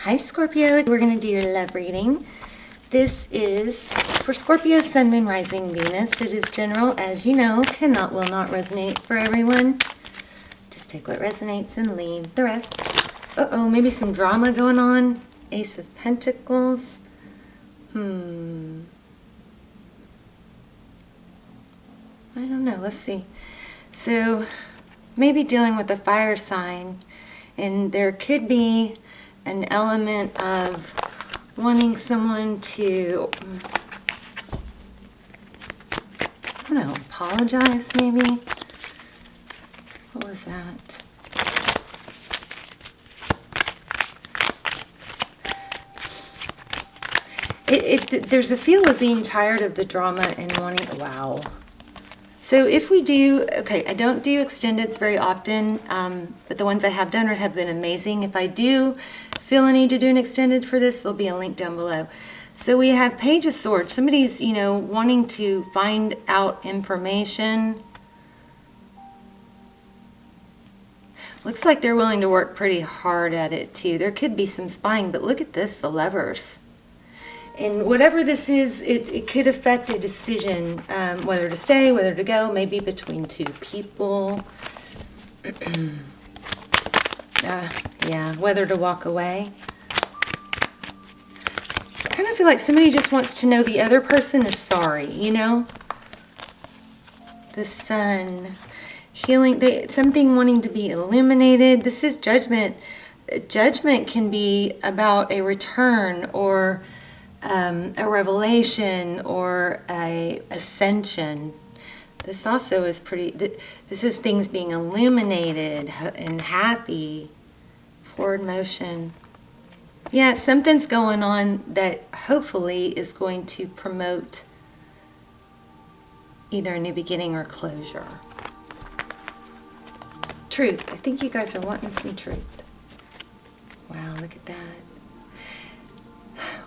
Hi Scorpio, we're going to do your love reading. This is for Scorpio, Sun, Moon, Rising, Venus. It is general, as you know, will not resonate for everyone. Just take what resonates and leave the rest. Uh-oh, maybe some drama going on. Ace of Pentacles. I don't know, let's see. So, maybe dealing with a fire sign, and there could be an element of wanting someone to, I don't know, apologize maybe? What was that? There's a feel of being tired of the drama and wanting, wow. So if we do, okay, I don't do extendeds very often, but the ones I have done have been amazing. If I do feel a need to do an extended for this, there'll be a link down below. So we have Page of Swords. Somebody's, wanting to find out information. Looks like they're willing to work pretty hard at it too. There could be some spying, but look at this, the Lovers. And whatever this is, it could affect a decision, whether to stay, whether to go, maybe between two people. Yeah, whether to walk away. I kind of feel like somebody just wants to know the other person is sorry, The Sun. Healing, something wanting to be illuminated. This is Judgment. Judgment can be about a return or a revelation or a ascension. This also is pretty, this is things being illuminated and happy, forward motion. Yeah, something's going on that hopefully is going to promote either a new beginning or closure. Truth. I think you guys are wanting some truth. Wow, look at that.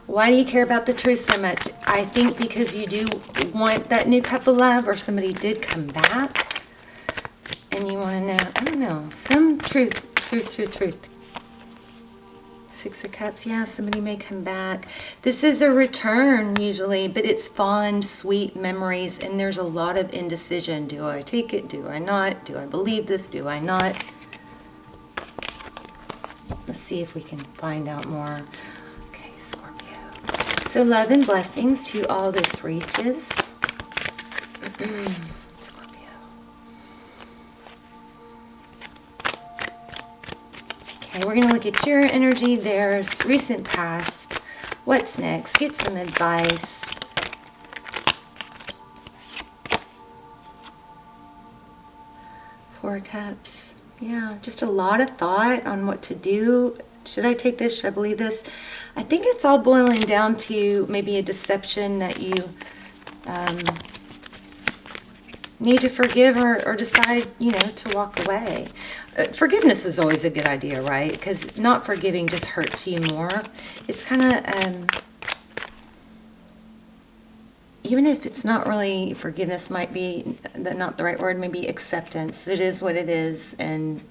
Why do you care about the truth so much? I think because you do want that new cup of love, or somebody did come back and you want to know, I don't know, some truth. Six of Cups, yeah, somebody may come back. This is a return usually, but it's fond, sweet memories, and there's a lot of indecision. Do I take it? Do I not? Do I believe this? Do I not? Let's see if we can find out more. Okay, Scorpio. So love and blessings to all this reaches. Scorpio. Okay, we're going to look at your energy, theirs, recent past. What's next? Get some advice. Four of Cups. Yeah, just a lot of thought on what to do. Should I take this? Should I believe this? I think it's all boiling down to maybe a deception that you need to forgive or decide, to walk away. Forgiveness is always a good idea, right? Because not forgiving just hurts you more. It's kind of, even if it's not really, forgiveness might be not the right word, maybe acceptance. It is what it is, and,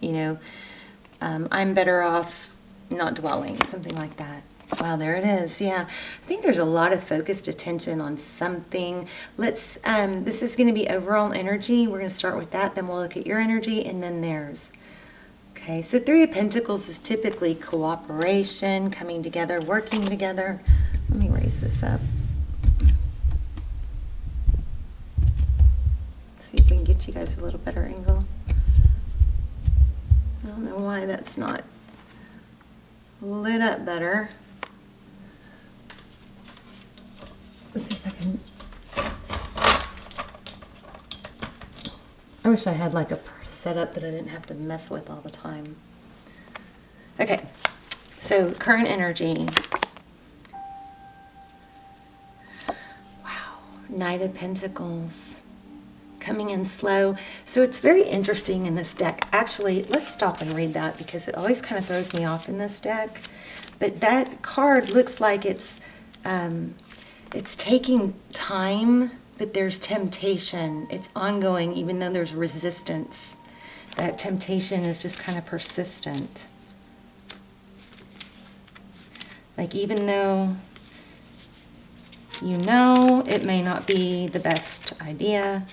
I'm better off not dwelling, something like that. Wow, there it is. Yeah, I think there's a lot of focused attention on something. Let's, this is going to be overall energy. We're going to start with that, then we'll look at your energy and then theirs. Okay, so Three of Pentacles is typically cooperation, coming together, working together. Let me raise this up. See if we can get you guys a little better angle. I don't know why that's not lit up better. Let's see if I can. I wish I had like a setup that I didn't have to mess with all the time. Okay, so current energy. Wow, Knight of Pentacles. Coming in slow. So it's very interesting in this deck. Actually, let's stop and read that because it always kind of throws me off in this deck. But that card looks like it's taking time, but there's temptation. It's ongoing even though there's resistance. That temptation is just kind of persistent. Like, even though you know it may not be the best idea.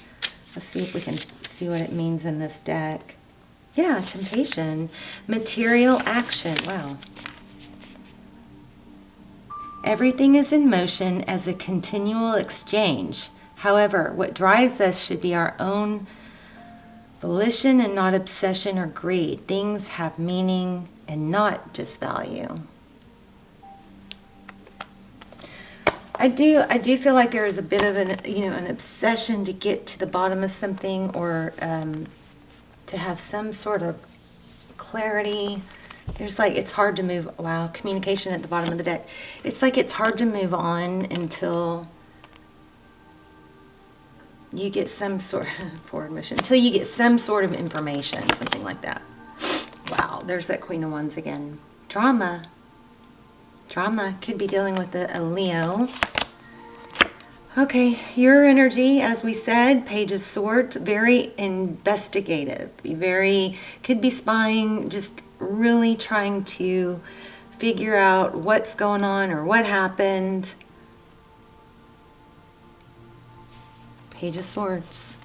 Let's see if we can see what it means in this deck. Yeah, temptation. Material action. Wow. Everything is in motion as a continual exchange. However, what drives us should be our own volition and not obsession or greed. Things have meaning and not just value. I do feel like there is a bit of an obsession to get to the bottom of something, or to have some sort of clarity. There's like, it's hard to move. Wow, communication at the bottom of the deck. It's like it's hard to move on until you get some sort of forward motion, until you get some sort of information, something like that. Wow, there's that Queen of Wands again. Drama. Drama could be dealing with a Leo. Okay, your energy, as we said, Page of Swords, very investigative, could be spying, just really trying to figure out what's going on or what happened. Page of Swords.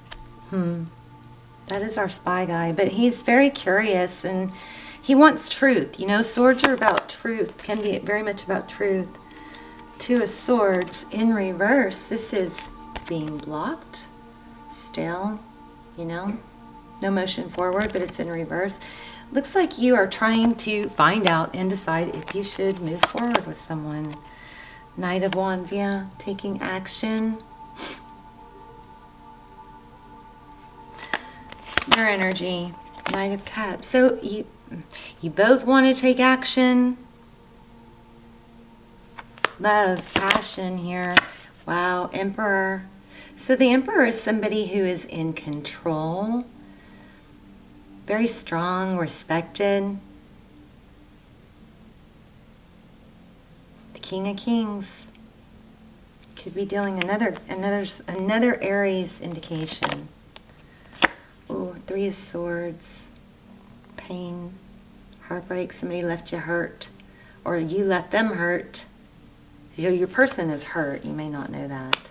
That is our spy guy, but he's very curious and he wants truth. You know, swords are about truth, can be very much about truth. Two of Swords in reverse. This is being blocked, still, you know, no motion forward, but it's in reverse. Looks like you are trying to find out and decide if you should move forward with someone. Knight of Wands, yeah, taking action. Your energy, Knight of Cups. So you both want to take action. Love, passion here. Wow, Emperor. So the Emperor is somebody who is in control. Very strong, respected. The King of Kings. Could be dealing another Aries indication. Oh, Three of Swords. Pain, heartbreak. Somebody left you hurt, or you left them hurt. Your person is hurt. You may not know that.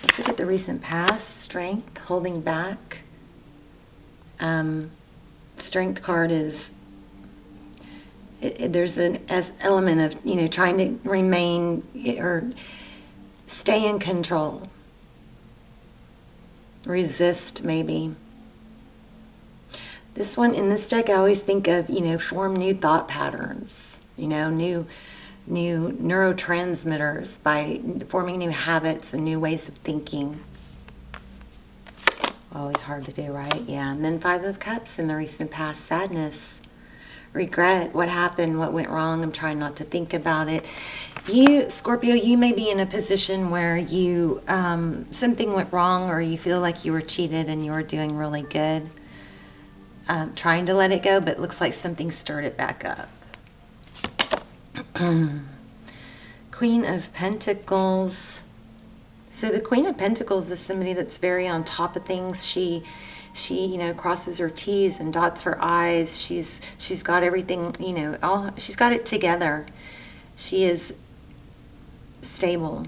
Let's look at the recent past. Strength, holding back. Strength card is, there's an element of, you know, trying to remain or stay in control. Resist, maybe. This one, in this deck, I always think of, you know, form new thought patterns, you know, new neurotransmitters by forming new habits and new ways of thinking. Always hard to do, right? Yeah. And then Five of Cups in the recent past. Sadness, regret, what happened, what went wrong. I'm trying not to think about it. You, Scorpio, you may be in a position where you something went wrong, or you feel like you were cheated and you were doing really good. Trying to let it go, but it looks like something stirred it back up. Queen of Pentacles. So the Queen of Pentacles is somebody that's very on top of things. She you know, crosses her T's and dots her I's. She's got everything, you know, she's got it together. She is stable.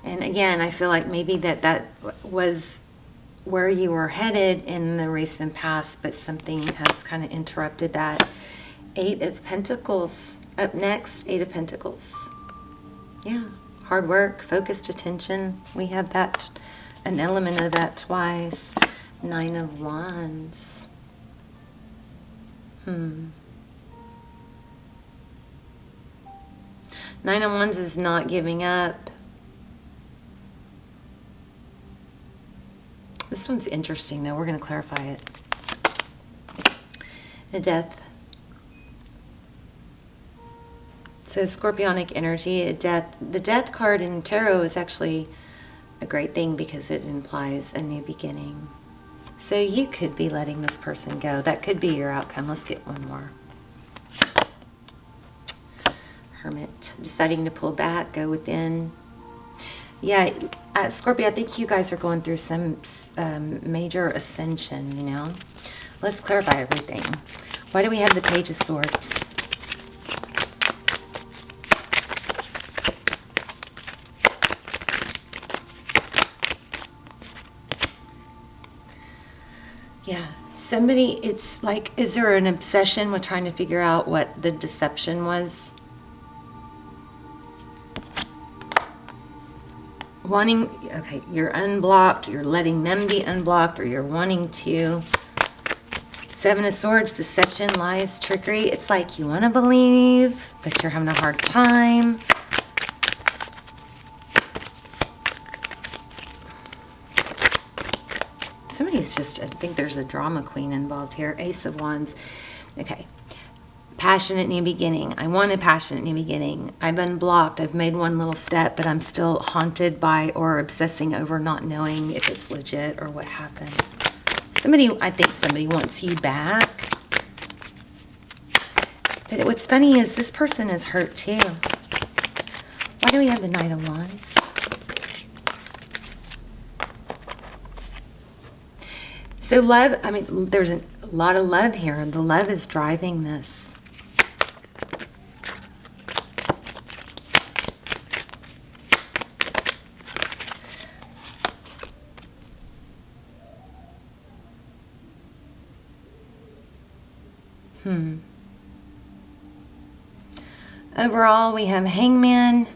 And again, I feel like maybe that was where you were headed in the recent past, but something has kind of interrupted that. Eight of Pentacles. Up next, Eight of Pentacles. Yeah, hard work, focused attention. We have that, an element of that twice. Nine of Wands. Nine of Wands is not giving up. This one's interesting, though. We're going to clarify it. The Death. So Scorpionic energy, death. The Death card in tarot is actually a great thing because it implies a new beginning. So you could be letting this person go. That could be your outcome. Let's get one more. Hermit. Deciding to pull back, go within. Yeah, Scorpio, I think you guys are going through some major ascension, you know. Let's clarify everything. Why do we have the Page of Swords? Yeah. Somebody, it's like, is there an obsession with trying to figure out what the deception was? Wanting, okay, you're unblocked, you're letting them be unblocked, or you're wanting to. Seven of Swords, deception, lies, trickery. It's like you want to believe, but you're having a hard time. Somebody's just, I think there's a drama queen involved here. Ace of Wands. Okay. Passionate new beginning. I want a passionate new beginning. I've unblocked. I've made one little step, but I'm still haunted by or obsessing over not knowing if it's legit or what happened. I think somebody wants you back. But what's funny is this person is hurt too. Why do we have the Knight of Wands? So love, I mean, there's a lot of love here. The love is driving this. Overall, we have Hangman,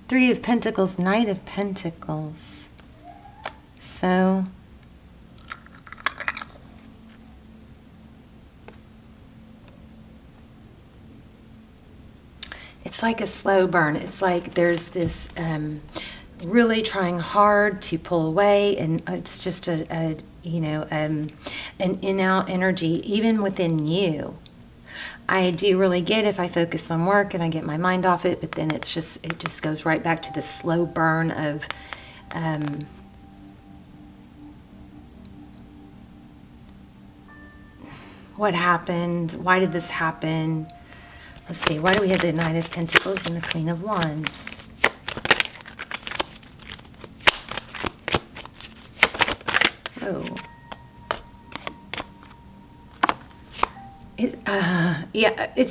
Three of Pentacles, Knight of Pentacles. So, it's like a slow burn. It's like there's this really trying hard to pull away, and it's just an in-out energy, even within you. I do really get if I focus on work and I get my mind off it, but then it just goes right back to the slow burn of what happened, why did this happen? Let's see, why do we have the Knight of Pentacles and the Queen of Wands? Oh.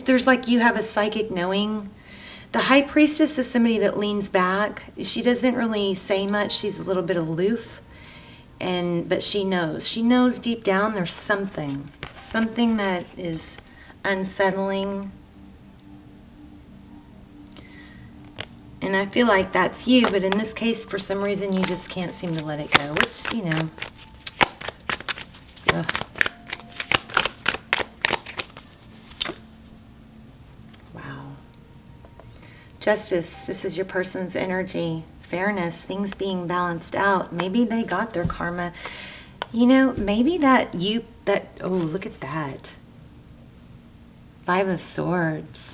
There's like you have a psychic knowing. The High Priestess is somebody that leans back. She doesn't really say much. She's a little bit aloof, but she knows. She knows deep down there's something that is unsettling. And I feel like that's you, but in this case, for some reason, you just can't seem to let it go, which, ugh. Justice, this is your person's energy. Fairness, things being balanced out. Maybe they got their karma. Maybe oh, look at that. Five of Swords.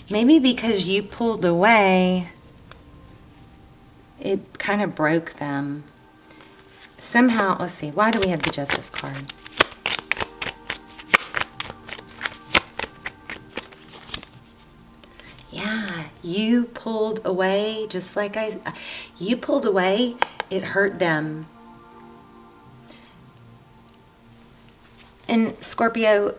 Maybe because you pulled away, it kind of broke them. Somehow, let's see, why do we have the Justice card? Yeah, you pulled away, just like you pulled away, it hurt them. And Scorpio,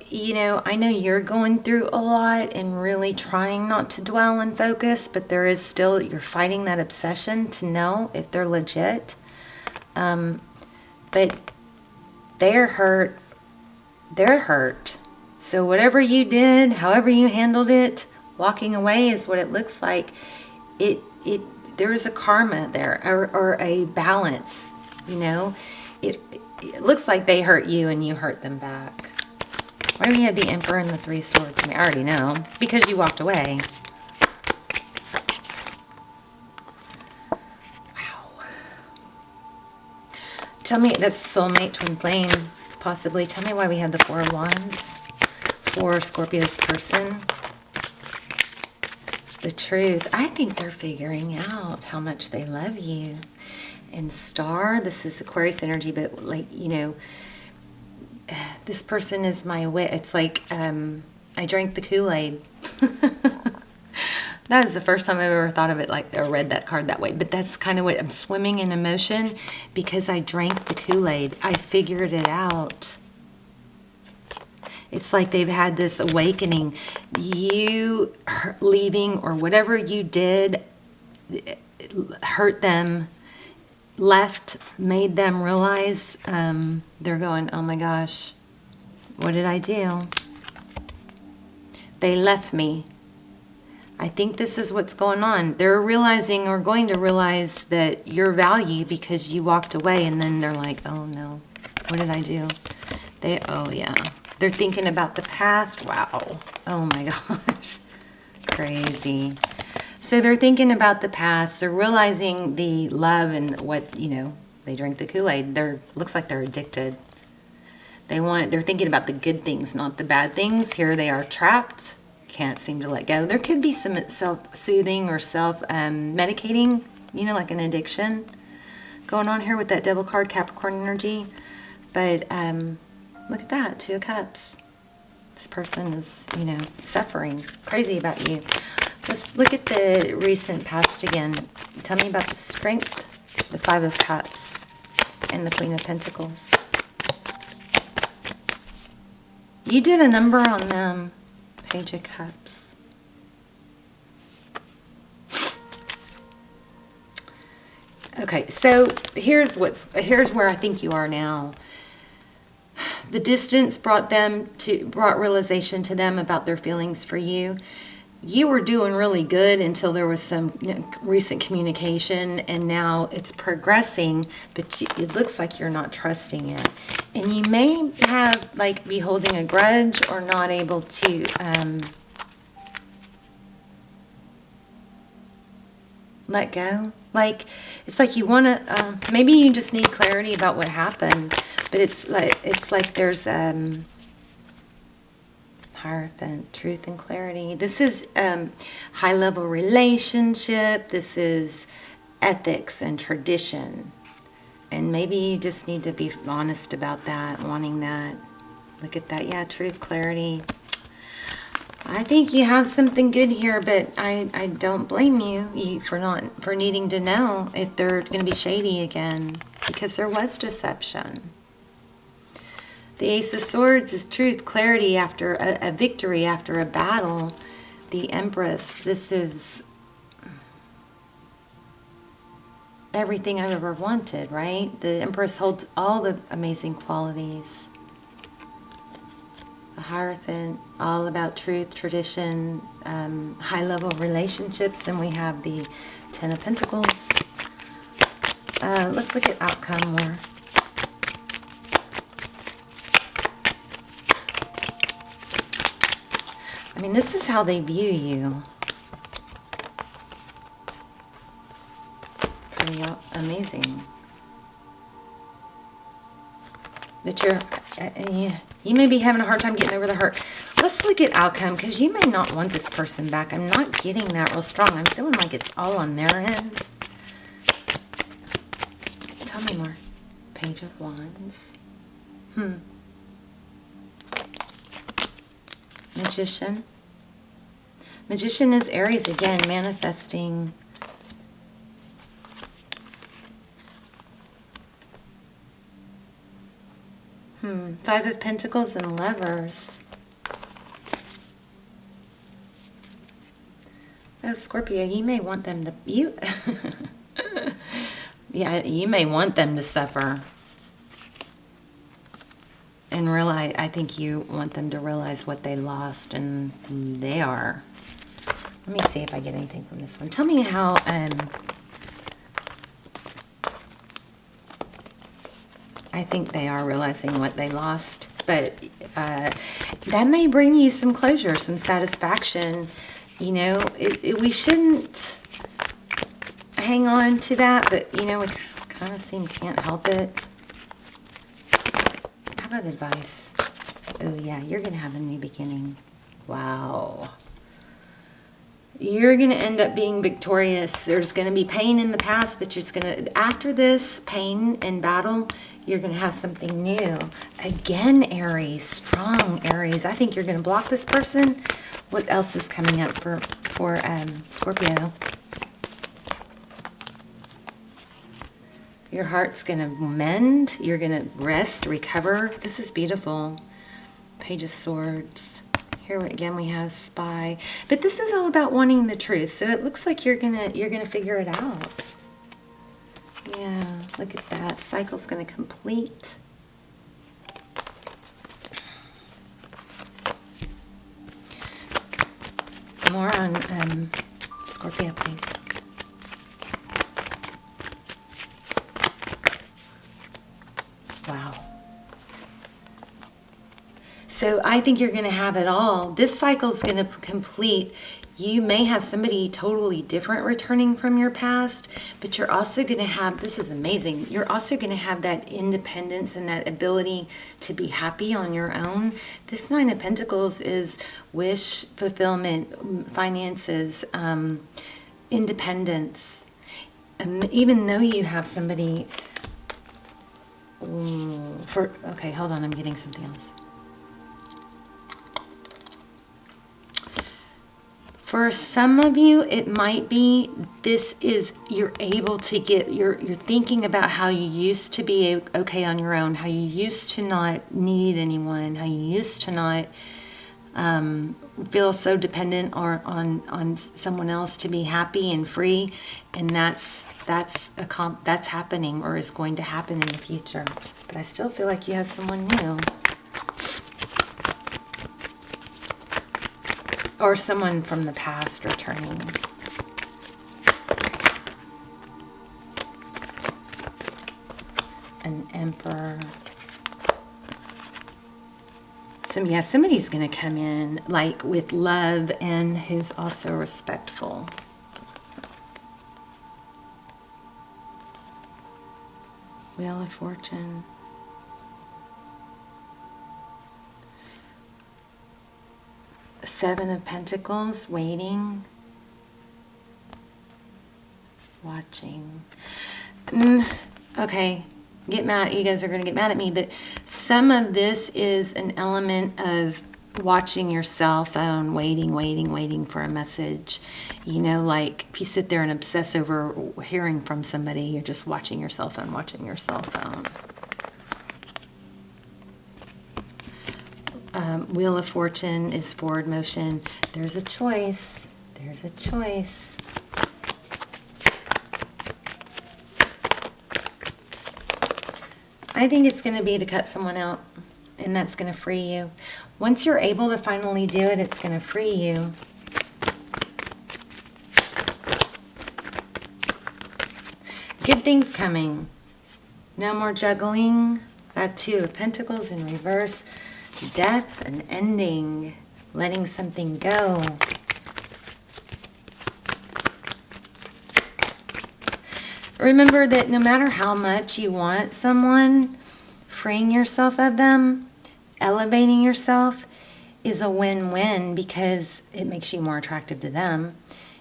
I know you're going through a lot and really trying not to dwell and focus, but there is still, you're fighting that obsession to know if they're legit. But they're hurt. They're hurt. So whatever you did, however you handled it, walking away is what it looks like. There's a karma there, or a balance, It looks like they hurt you and you hurt them back. Why do we have the Emperor and the Three Swords? I already know. Because you walked away. Wow. Tell me, that's soulmate, twin flame, possibly. Tell me why we have the Four of Wands for Scorpio's person. The Truth. I think they're figuring out how much they love you. And Star, this is Aquarius energy, but this person is my wit. It's like I drank the Kool-Aid. That is the first time I've ever thought of it or read that card that way. But that's kind of what I'm swimming in emotion because I drank the Kool-Aid. I figured it out. It's like they've had this awakening. You leaving or whatever you did hurt them. left made them realize they're going, oh my gosh, what did I do? They left me. I think this is what's going on. They're realizing or going to realize that your value because you walked away, and then they're like, oh no, what did I do? Oh yeah. They're thinking about the past. Wow. Oh my gosh. Crazy. So they're thinking about the past. They're realizing the love and what, they drink the Kool-Aid. Looks like they're addicted. They're thinking about the good things, not the bad things. Here they are trapped. Can't seem to let go. There could be some self-soothing or self-medicating, like an addiction going on here with that devil card, Capricorn energy. But look at that, 2 of Cups. This person is, suffering, crazy about you. Let's look at the recent past again. Tell me about the Strength, the 5 of Cups, and the Queen of Pentacles. You did a number on them. Page of Cups. Okay, so here's where I think you are now. The distance brought realization to them about their feelings for you. You were doing really good until there was some recent communication, and now it's progressing, but it looks like you're not trusting it. And you may have, be holding a grudge or not able to let go. It's like you want to, maybe you just need clarity about what happened, but it's like there's Hierophant, truth and clarity. This is high-level relationship. This is ethics and tradition. And maybe you just need to be honest about that, wanting that. Look at that. Yeah, truth, clarity. I think you have something good here, but I don't blame you for needing to know if they're going to be shady again, because there was deception. The Ace of Swords is truth, clarity after a victory, after a battle. The Empress, this is everything I've ever wanted, right? The Empress holds all the amazing qualities. The Hierophant, all about truth, tradition, high-level relationships. Then we have the 10 of Pentacles. Let's look at outcome more. I mean, this is how they view you. Pretty amazing. That you may be having a hard time getting over the hurt. Let's look at outcome, because you may not want this person back. I'm not getting that real strong. I'm feeling like it's all on their end. Tell me more. Page of Wands. Magician. Magician is Aries again, manifesting. Five of Pentacles and Lovers. Oh, Scorpio, you may want them to... yeah, you may want them to suffer. And realize, I think you want them to realize what they lost, and they are. Let me see if I get anything from this one. Tell me how... I think they are realizing what they lost, but that may bring you some closure, some satisfaction. You know, we shouldn't hang on to that, but, you know, we kind of can't help it. How about advice? Oh, yeah, you're going to have a new beginning. Wow. You're going to end up being victorious. There's going to be pain in the past, but it's going to, after this pain and battle, you're going to have something new. Again, Aries, strong Aries. I think you're going to block this person. What else is coming up for Scorpio? Your heart's going to mend. You're going to rest, recover. This is beautiful. Page of Swords. Here again we have Spy. But this is all about wanting the truth. So it looks like you're gonna figure it out. Yeah, look at that. Cycle's going to complete. More on Scorpio, please. Wow. So I think you're going to have it all. This cycle is going to complete. You may have somebody totally different returning from your past, but you're also going to have, this is amazing, you're also going to have that independence and that ability to be happy on your own. This Nine of Pentacles is wish fulfillment, finances, independence. Even though you have somebody okay, hold on, I'm getting something else. For some of you, it might be this is you're able to get, you're thinking about how you used to be okay on your own, how you used to not need anyone, how you used to not feel so dependent or on someone else to be happy and free, and that's happening or is going to happen in the future. But I still feel like you have someone new. Or someone from the past returning. An Emperor. Somebody's going to come in like with love and who's also respectful. Wheel of Fortune. Seven of Pentacles, waiting, watching. Okay, get mad. You guys are going to get mad at me, but some of this is an element of watching your cell phone, waiting for a message. You know, like if you sit there and obsess over hearing from somebody, you're just watching your cell phone, Wheel of Fortune is forward motion. There's a choice. There's a choice. I think it's going to be to cut someone out, and that's going to free you. Once you're able to finally do it, it's going to free you. Good things coming. No more juggling. That Two of Pentacles in reverse. Death, an ending, letting something go. Remember that no matter how much you want someone, freeing yourself of them, elevating yourself is a win-win because it makes you more attractive to them.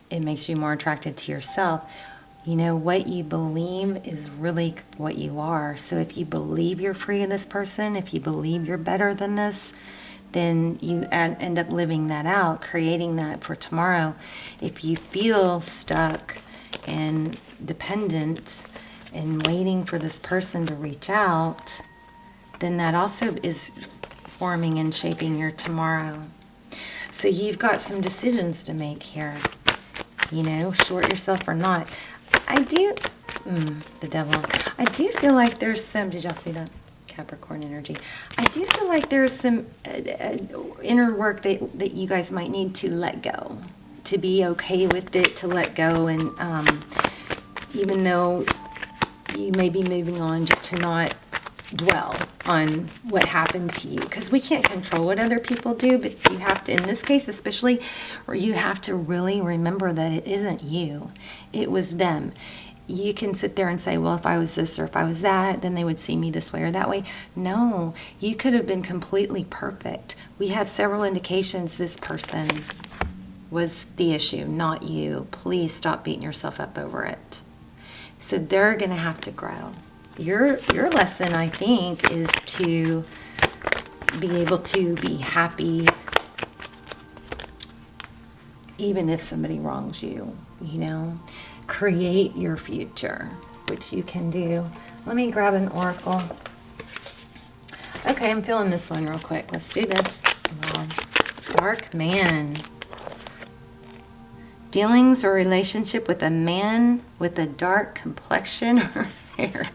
It makes you more attractive to yourself. You know, what you believe is really what you are. So if you believe you're free of this person, if you believe you're better than this, then you end up living that out, creating that for tomorrow. If you feel stuck and dependent and waiting for this person to reach out, then that also is forming and shaping your tomorrow. So you've got some decisions to make here. You know, short yourself or not. I do, the devil. I do feel like there's some, did y'all see that? Capricorn energy. I do feel like there's some inner work that you guys might need to let go, to be okay with it, to let go. And even though you may be moving on, just to not dwell on what happened to you, because we can't control what other people do, but you have to, in this case especially, or you have to really remember that it isn't you, it was them. You can sit there and say, well, if I was this or if I was that, then they would see me this way or that way. No, you could have been completely perfect. We have several indications this person was the issue, not you. Please stop beating yourself up over it. So they're going to have to grow. Your lesson, I think, is to be able to be happy even if somebody wrongs you, you know. Create your future, which you can do. Let me grab an oracle. Okay, I'm feeling this one real quick. Let's do this. Dark man. Dealings or relationship with a man with a dark complexion or hair.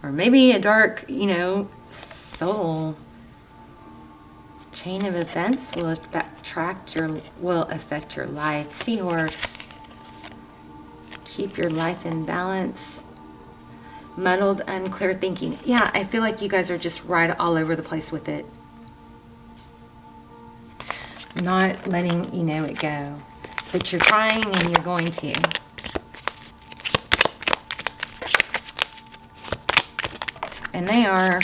Or maybe a dark, soul. Chain of events will affect your life. Seahorse. Keep your life in balance. Muddled, unclear thinking. Yeah, I feel like you guys are just right all over the place with it. Not letting it go. But you're trying and you're going to. And they are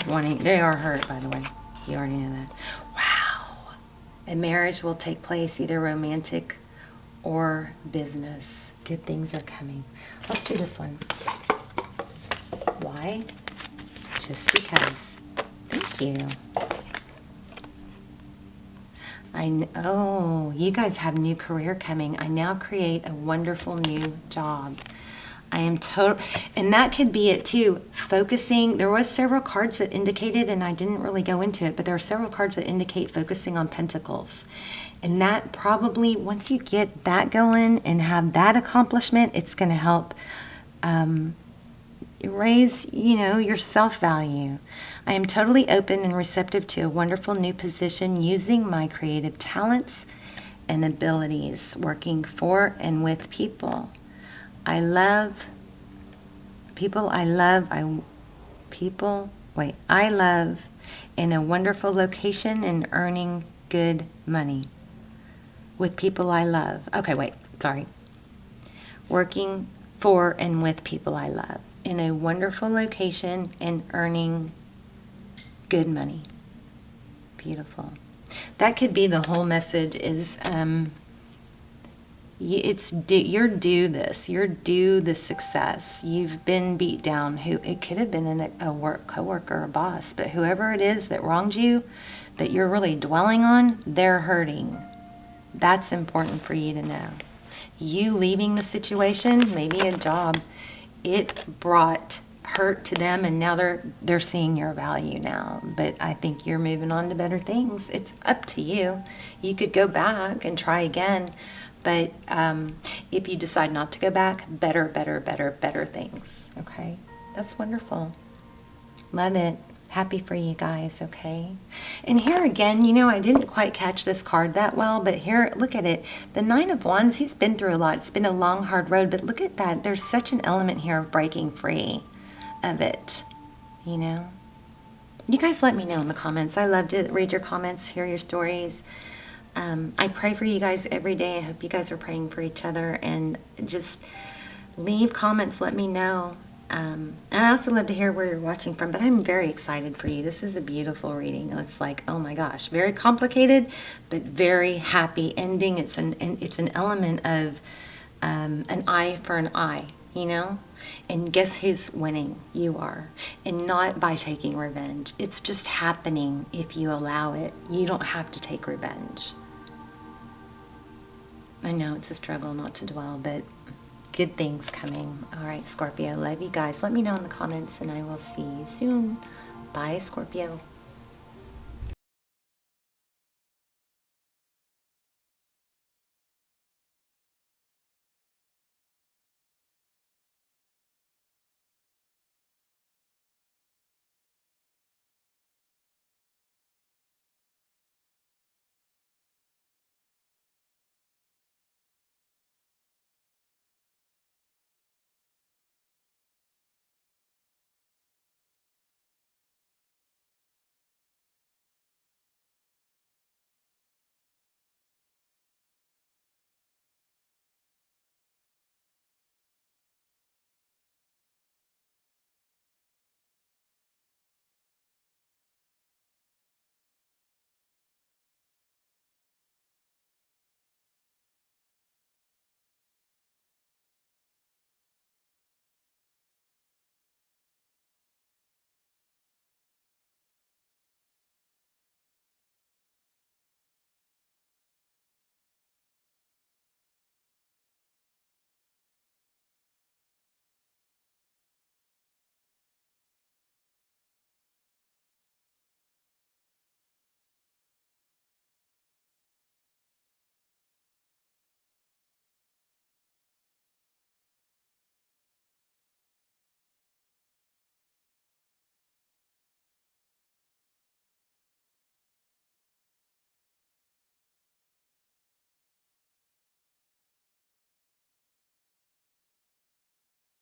hurt, by the way. You already know that. Wow. A marriage will take place, either romantic or business. Good things are coming. Let's do this one. Why? Just because. Thank you. Oh, you guys have new career coming. I now create a wonderful new job. I am and that could be it too. Focusing, there was several cards that indicated, and I didn't really go into it, but there are several cards that indicate focusing on pentacles. And that probably, once you get that going and have that accomplishment, it's going to help raise, your self-value. I am totally open and receptive to a wonderful new position using my creative talents and abilities, working for and with people. I love in a wonderful location and earning good money with people I love. Okay, wait, sorry. Working for and with people I love in a wonderful location and earning good money. Beautiful. That could be the whole message is you're due this. You're due the success. You've been beat down. It could have been a work coworker or boss, but whoever it is that wronged you, that you're really dwelling on, they're hurting. That's important for you to know. You leaving the situation, maybe a job, it brought hurt to them, and now they're seeing your value now. But I think you're moving on to better things. It's up to you. You could go back and try again, but if you decide not to go back, better things. Okay, that's wonderful. Love it. Happy for you guys, okay? And here again, I didn't quite catch this card that well, but here, look at it. The Nine of Wands, he's been through a lot. It's been a long, hard road, but look at that. There's such an element here of breaking free of it, You guys let me know in the comments. I love to read your comments, hear your stories. I pray for you guys every day. I hope you guys are praying for each other, and just leave comments. Let me know. And I also love to hear where you're watching from, but I'm very excited for you. This is a beautiful reading. It's like, oh my gosh, very complicated, but very happy ending. It's an element of an eye for an eye, And guess who's winning? You are. And not by taking revenge. It's just happening if you allow it. You don't have to take revenge. I know it's a struggle not to dwell, but good things coming. All right, Scorpio, love you guys. Let me know in the comments, and I will see you soon. Bye, Scorpio.